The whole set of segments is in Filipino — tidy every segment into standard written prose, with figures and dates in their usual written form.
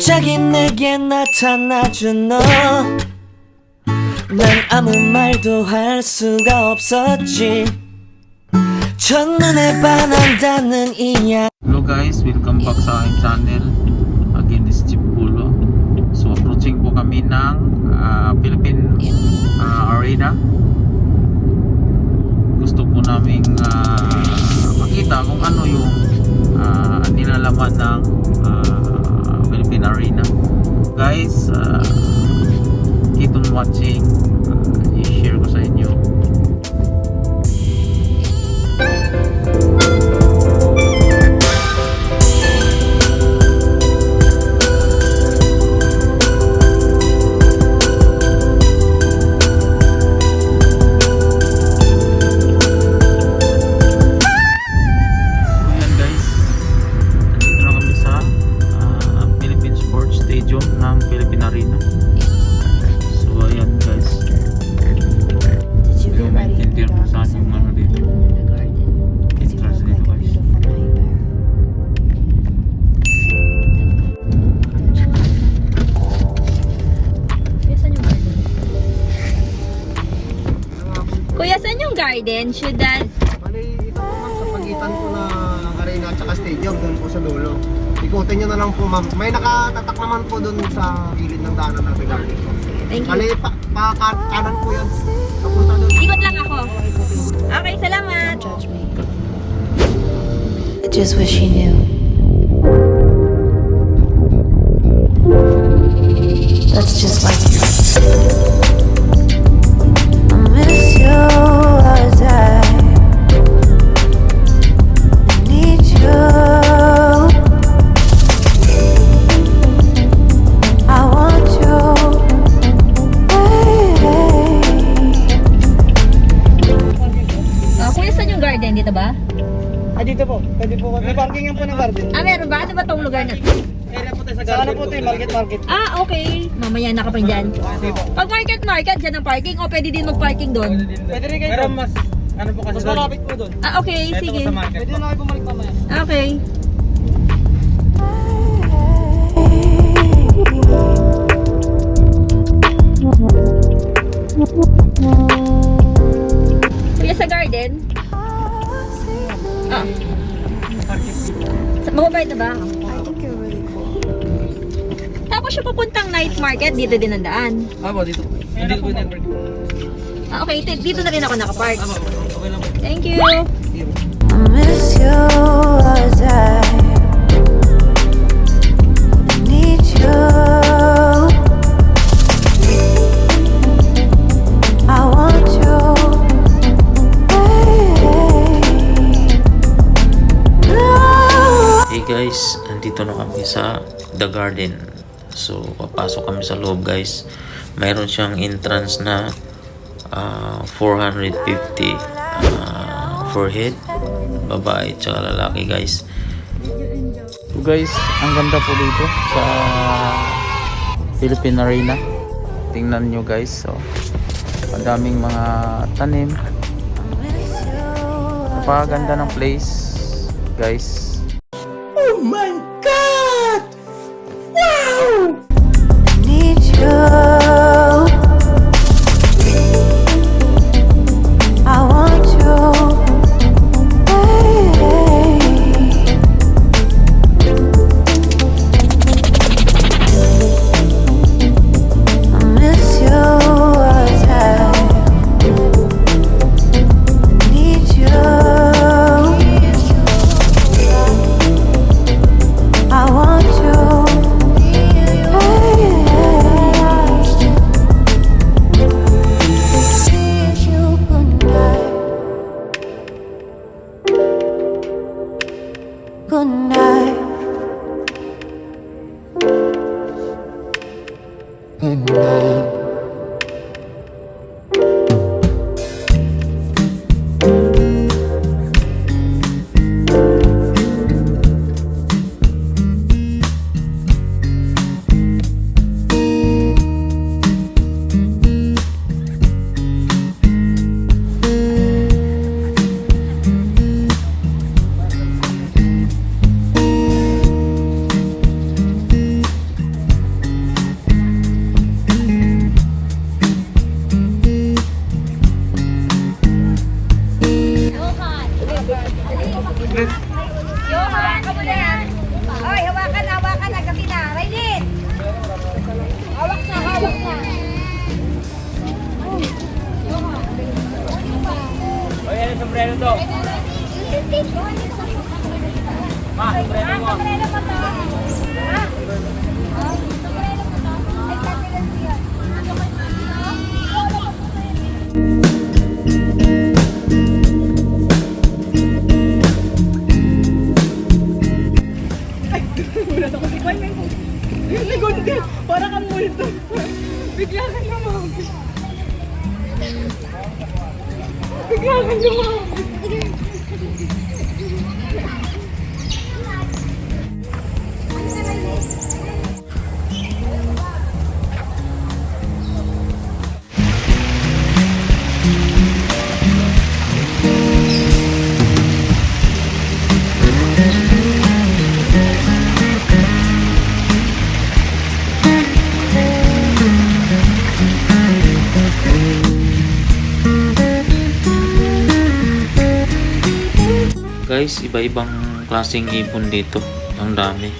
갑자기 내게 나타나준 너, 난 아무 말도 할 수가 없었지. 첫눈에 반한다는 이야. Hello guys, welcome back sa aking channel. Again, this is Bolo. So approaching po kami ng Philippine Arena. Gusto po naming makita kung ano yung nilalaman ng Philippine Arena. Guys, keep on watching. I-share ko sa inyo. Ng Philippine Arena. So ayan guys, yung maintindihan mo saan yung ano dito, entrance dito guys. Kuya, saan yung garden? Should that... Bali, ito po ma'am sa pagitan po ng arena at saka stadium, doon po sa dulo. Ikutin nyo na lang po ma'am. May nakatatak naman po doon sa gilid ng daanan ng garden. Thank you. Bali, kanan po yan. Papunta doon. Ikot lang ako. Okay, salamat. Don't judge me. I just wish he knew. That's just like you. I miss you as I need you. I want you. Kuya, saan yung garden? Dito ba? Dito po. Pwede po. May parking yan po ng garden. Meron ba? Ano ba tong lugar na? Area po tayo sa garden. Saan po tayo? Market. Okay. Mamaya na ka pa dyan. Pag market, dyan ang parking o pwede din mag-parking doon? Pwede rin kayo. Pero mas, ano po kasi mas malapit po doon. Okay, sige. Pwede na kayo bumalik mamaya. Okay. Kuya, sa garden? Mababayad na ba? Tapos yung papuntang night market, dito din ang daan. Dito. Dito po yung network. Okay, dito na rin ako nakapark. Okay lang po. Thank you. I miss you as I need you. I want you. Hey guys, nandito na kami sa The Garden. So papasok kami sa loob guys. Mayroon siyang entrance na 450 for head, babae at lalaki guys. So guys, ang ganda po dito sa Philippine Arena. Tingnan nyo guys, so madaming mga tanim. Napakaganda ng place guys. Oh my God! Wow! I need you. I want you. I miss you as I need you. sombrero to. Ma, sombrero mo. Para kang multo. Bigla kang lumabas. Bigla kang lumabas. Guys, iba-ibang klaseng ibon dito. Ang dami.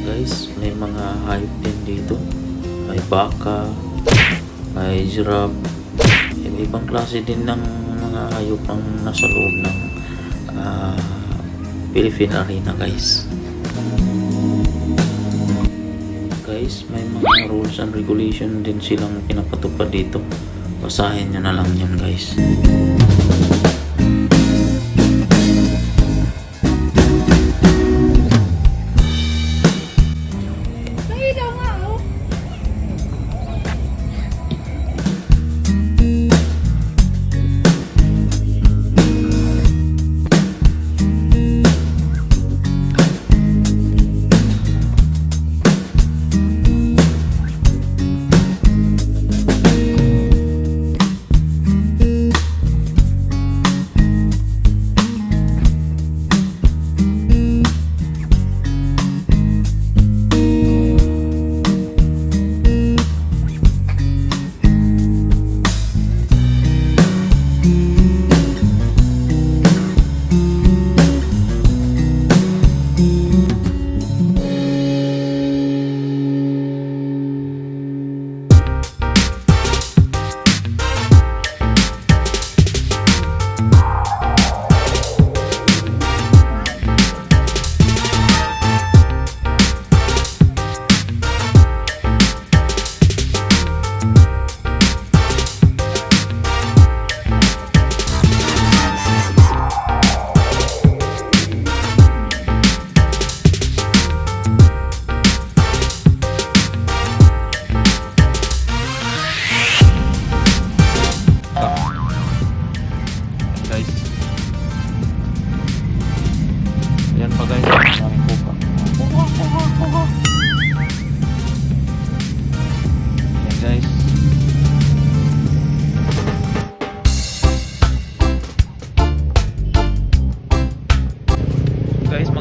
Guys, may mga hayop din dito. May baka, may giraffe. Ibang klase din ng mga hayop ang nasa loob ng Philippine Arena, guys. Guys, may mga rules and regulation din silang pinapatupad dito. Basahin nyo na lang yun, guys.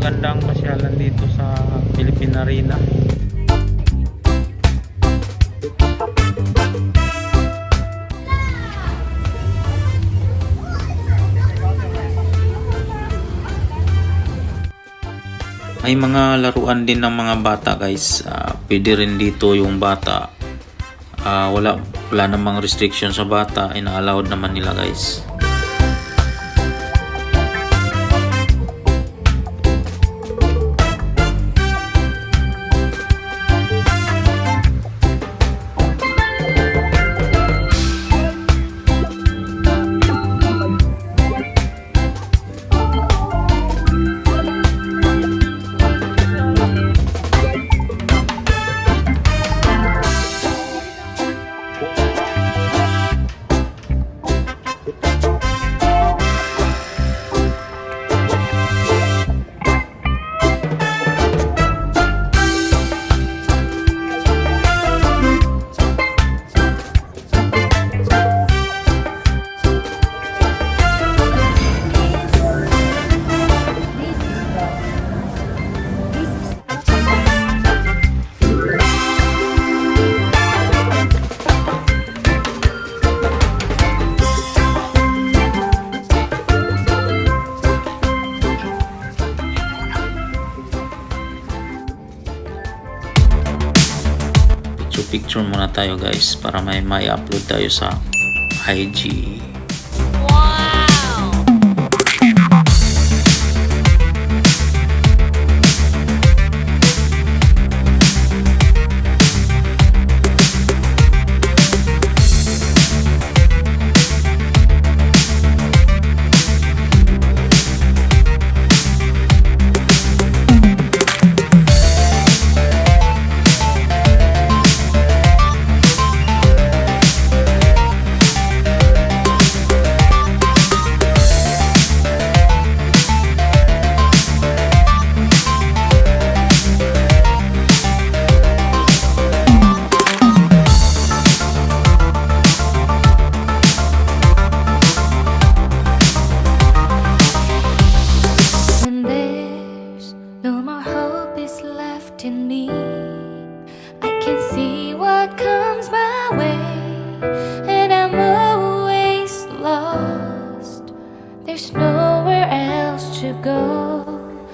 magandang pasyalan dito sa Philippine Arena. May mga laruan din ng mga bata, guys. Pwede rin dito yung bata. Wala namang restriction sa bata. Ina-allowed naman nila, guys. picture muna tayo guys para may upload tayo sa IG. When there's no more hope is left in me, I can see what comes my way, and I'm always lost. There's nowhere else to go.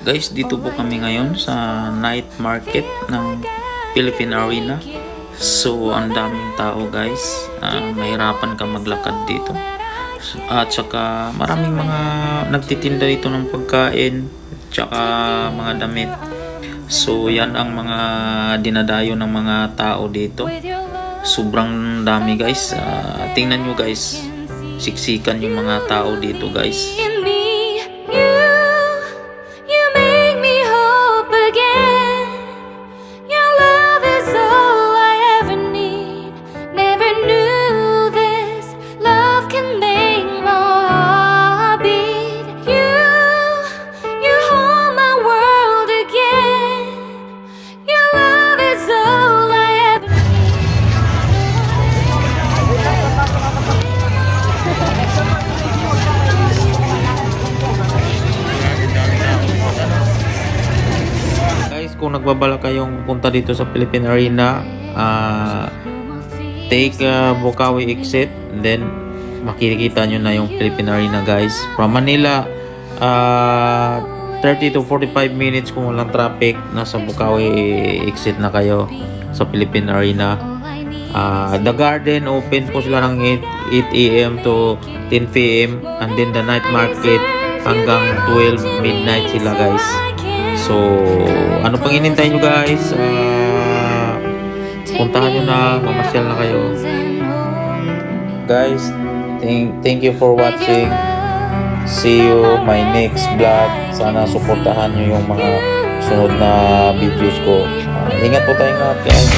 Guys, dito po kami ngayon sa night market ng Philippine Arena. So, ang daming tao guys. Mahirapan ka maglakad dito. At saka maraming mga nagtitinda dito ng pagkain, tsaka mga damit. So, yan ang mga dinadayo ng mga tao dito. Sobrang dami guys. Tingnan nyo guys. Siksikan yung mga tao dito guys. In me, you make me hope again. Your love is all I ever need. Never knew this love can make my heart beat. You hold my world again. Your love is all I ever Guys, kung nagbabala kayong punta dito sa Philippine Arena, take Bukawi exit, then makikita nyo na yung Philippine Arena guys. From Manila, 30 to 45 minutes kung walang traffic, nasa Bukawi exit na kayo sa Philippine Arena. The garden open po sila ng 8 a.m. to 10 p.m. and then the night market hanggang 12 midnight sila guys. So, ano pang inintay nyo guys? Puntahan nyo na, mamasyal na kayo. Guys, thank you for watching. See you my next vlog. Sana suportahan nyo yung mga sunod na videos ko. Ingat po tayong lahat guys.